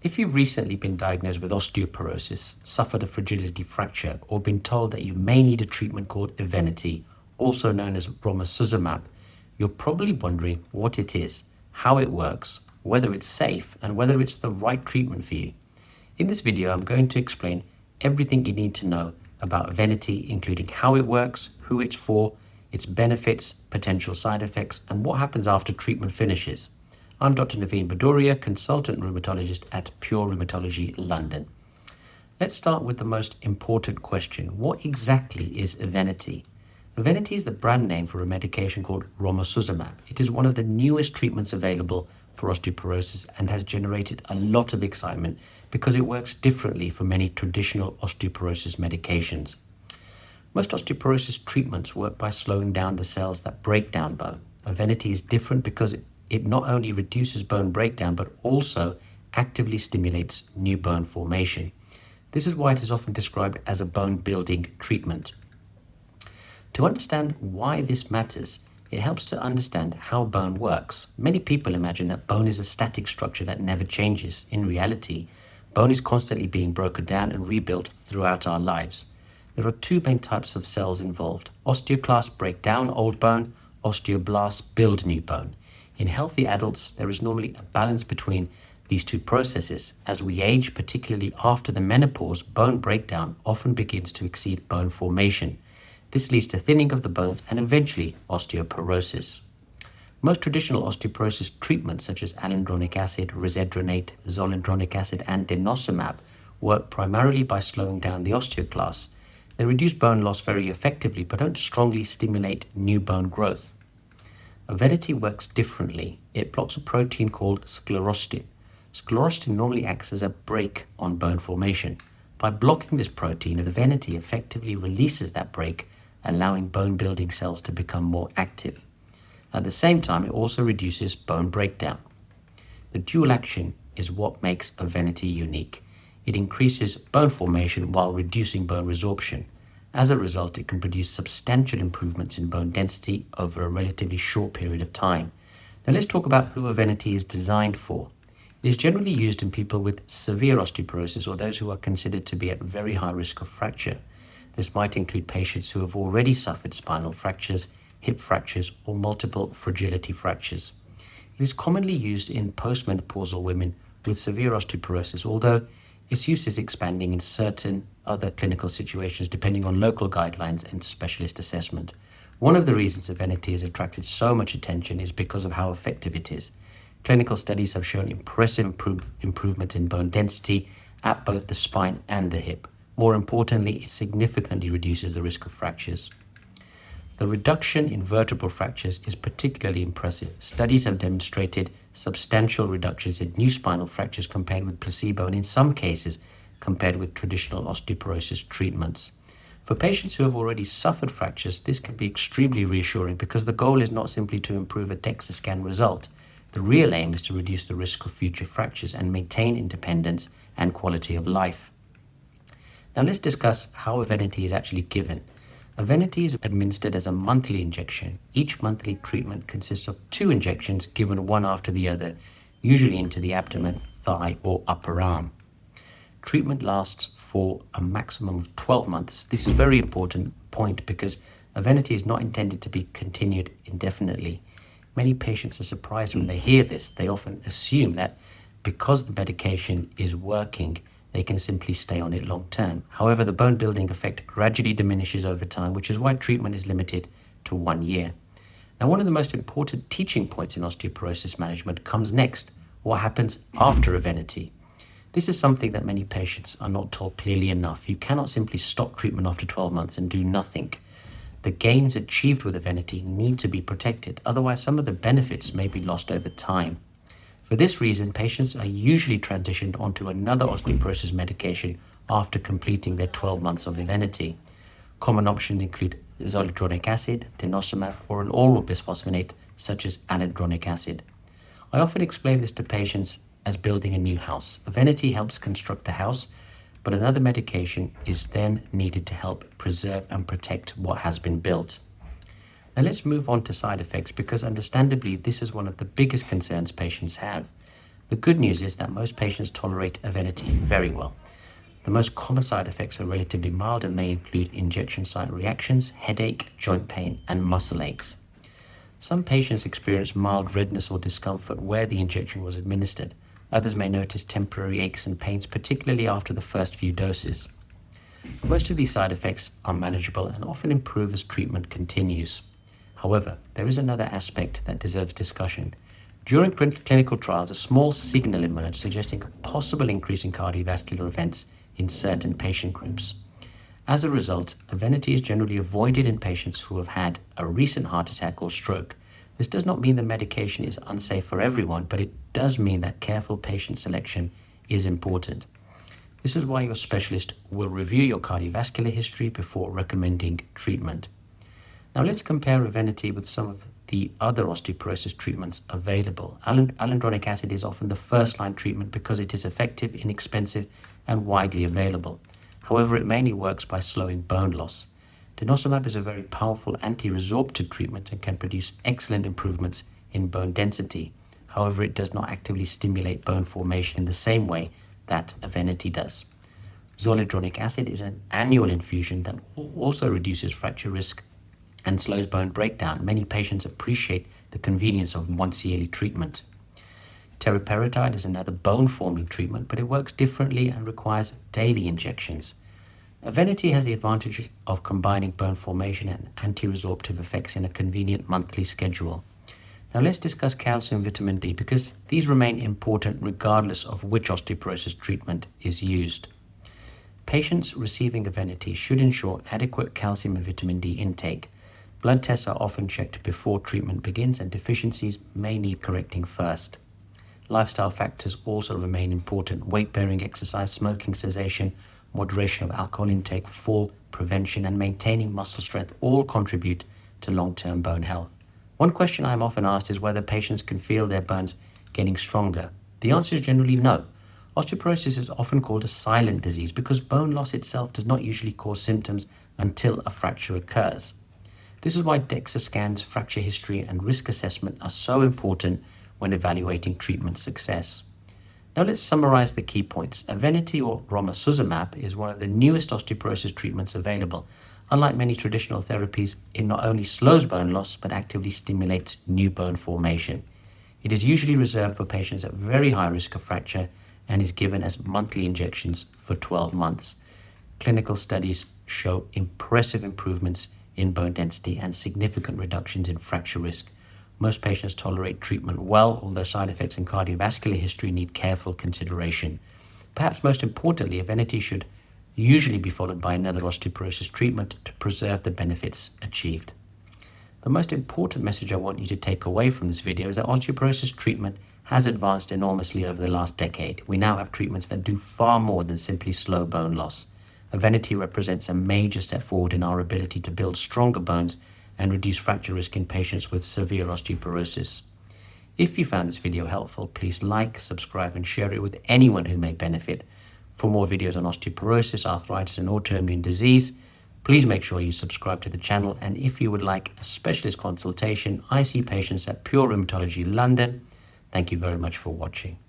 If you've recently been diagnosed with osteoporosis, suffered a fragility fracture, or been told that you may need a treatment called Evenity, also known as Romosozumab, you're probably wondering what it is, how it works, whether it's safe, and whether it's the right treatment for you. In this video, I'm going to explain everything you need to know about Evenity, including how it works, who it's for, its benefits, potential side effects, and what happens after treatment finishes. I'm Dr. Naveen Bhadauria, consultant rheumatologist at Pure Rheumatology London. Let's start with the most important question. What exactly is Evenity? Evenity is the brand name for a medication called Romosozumab. It is one of the newest treatments available for osteoporosis and has generated a lot of excitement because it works differently from many traditional osteoporosis medications. Most osteoporosis treatments work by slowing down the cells that break down bone. Evenity is different because it not only reduces bone breakdown, but also actively stimulates new bone formation. This is why it is often described as a bone-building treatment. To understand why this matters, it helps to understand how bone works. Many people imagine that bone is a static structure that never changes. In reality, bone is constantly being broken down and rebuilt throughout our lives. There are two main types of cells involved. Osteoclasts break down old bone, osteoblasts build new bone. In healthy adults, there is normally a balance between these two processes. As we age, particularly after the menopause, bone breakdown often begins to exceed bone formation. This leads to thinning of the bones and eventually osteoporosis. Most traditional osteoporosis treatments such as Alendronic acid, Zoledronic, Zoledronic acid, and denosumab work primarily by slowing down the osteoclasts. They reduce bone loss very effectively but don't strongly stimulate new bone growth. Evenity works differently. It blocks a protein called sclerostin. Sclerostin normally acts as a brake on bone formation. By blocking this protein, Evenity effectively releases that brake, allowing bone-building cells to become more active. At the same time, it also reduces bone breakdown. The dual action is what makes Evenity unique. It increases bone formation while reducing bone resorption. As a result, it can produce substantial improvements in bone density over a relatively short period of time. Now let's talk about who Evenity is designed for. It is generally used in people with severe osteoporosis or those who are considered to be at very high risk of fracture. This might include patients who have already suffered spinal fractures, hip fractures, or multiple fragility fractures. It is commonly used in postmenopausal women with severe osteoporosis, although its use is expanding in certain other clinical situations depending on local guidelines and specialist assessment. One of the reasons Evenity has attracted so much attention is because of how effective it is. Clinical studies have shown impressive improvement in bone density at both the spine and the hip. More importantly, it significantly reduces the risk of fractures. The reduction in vertebral fractures is particularly impressive. Studies have demonstrated substantial reductions in new spinal fractures compared with placebo, and in some cases compared with traditional osteoporosis treatments. For patients who have already suffered fractures, this can be extremely reassuring because the goal is not simply to improve a DEXA scan result. The real aim is to reduce the risk of future fractures and maintain independence and quality of life. Now let's discuss how Evenity is actually given. Evenity is administered as a monthly injection. Each monthly treatment consists of 2 injections given one after the other, usually into the abdomen, thigh, or upper arm. Treatment lasts for a maximum of 12 months. This is a very important point because Evenity is not intended to be continued indefinitely. Many patients are surprised when they hear this. They often assume that because the medication is working, they can simply stay on it long term. However, the bone building effect gradually diminishes over time, which is why treatment is limited to 1 year. Now, one of the most important teaching points in osteoporosis management comes next: what happens after Evenity. This is something that many patients are not told clearly enough. You cannot simply stop treatment after 12 months and do nothing. The gains achieved with Evenity need to be protected, otherwise some of the benefits may be lost over time. For this reason, patients are usually transitioned onto another osteoporosis medication after completing their 12 months of Evenity. Common options include Zoledronic acid, denosumab, or an oral bisphosphonate such as Alendronic acid. I often explain this to patients as building a new house. Evenity helps construct the house, but another medication is then needed to help preserve and protect what has been built. Now let's move on to side effects, because understandably this is one of the biggest concerns patients have. The good news is that most patients tolerate Evenity very well. The most common side effects are relatively mild and may include injection site reactions, headache, joint pain, and muscle aches. Some patients experience mild redness or discomfort where the injection was administered. Others may notice temporary aches and pains, particularly after the first few doses. Most of these side effects are manageable and often improve as treatment continues. However, there is another aspect that deserves discussion. During clinical trials, a small signal emerged suggesting a possible increase in cardiovascular events in certain patient groups. As a result, Evenity is generally avoided in patients who have had a recent heart attack or stroke. This does not mean the medication is unsafe for everyone, but it does mean that careful patient selection is important. This is why your specialist will review your cardiovascular history before recommending treatment. Now let's compare Evenity with some of the other osteoporosis treatments available. Alendronic acid is often the first-line treatment because it is effective, inexpensive, and widely available. However, it mainly works by slowing bone loss. Denosumab is a very powerful anti-resorptive treatment and can produce excellent improvements in bone density. However, it does not actively stimulate bone formation in the same way that Evenity does. Zoledronic acid is an annual infusion that also reduces fracture risk and slows bone breakdown. Many patients appreciate the convenience of once-yearly treatment. Teriparatide is another bone-forming treatment, but it works differently and requires daily injections. Evenity has the advantage of combining bone formation and anti-resorptive effects in a convenient monthly schedule. Now let's discuss calcium and vitamin D because these remain important regardless of which osteoporosis treatment is used. Patients receiving Evenity should ensure adequate calcium and vitamin D intake. Blood tests are often checked before treatment begins and deficiencies may need correcting first. Lifestyle factors also remain important. Weight-bearing exercise, smoking cessation, moderation of alcohol intake, fall prevention, and maintaining muscle strength all contribute to long-term bone health. One question I am often asked is whether patients can feel their bones getting stronger. The answer is generally no. Osteoporosis is often called a silent disease because bone loss itself does not usually cause symptoms until a fracture occurs. This is why DEXA scans, fracture history, and risk assessment are so important when evaluating treatment success. Now let's summarize the key points. Evenity or Romosozumab is one of the newest osteoporosis treatments available. Unlike many traditional therapies, it not only slows bone loss, but actively stimulates new bone formation. It is usually reserved for patients at very high risk of fracture and is given as monthly injections for 12 months. Clinical studies show impressive improvements in bone density and significant reductions in fracture risk. Most patients tolerate treatment well, although side effects and cardiovascular history need careful consideration. Perhaps most importantly, Evenity should usually be followed by another osteoporosis treatment to preserve the benefits achieved. The most important message I want you to take away from this video is that osteoporosis treatment has advanced enormously over the last decade. We now have treatments that do far more than simply slow bone loss. Evenity represents a major step forward in our ability to build stronger bones and reduce fracture risk in patients with severe osteoporosis. If you found this video helpful, please like, subscribe, and share it with anyone who may benefit. For more videos on osteoporosis, arthritis, and autoimmune disease, please make sure you subscribe to the channel. And if you would like a specialist consultation, I see patients at Pure Rheumatology London. Thank you very much for watching.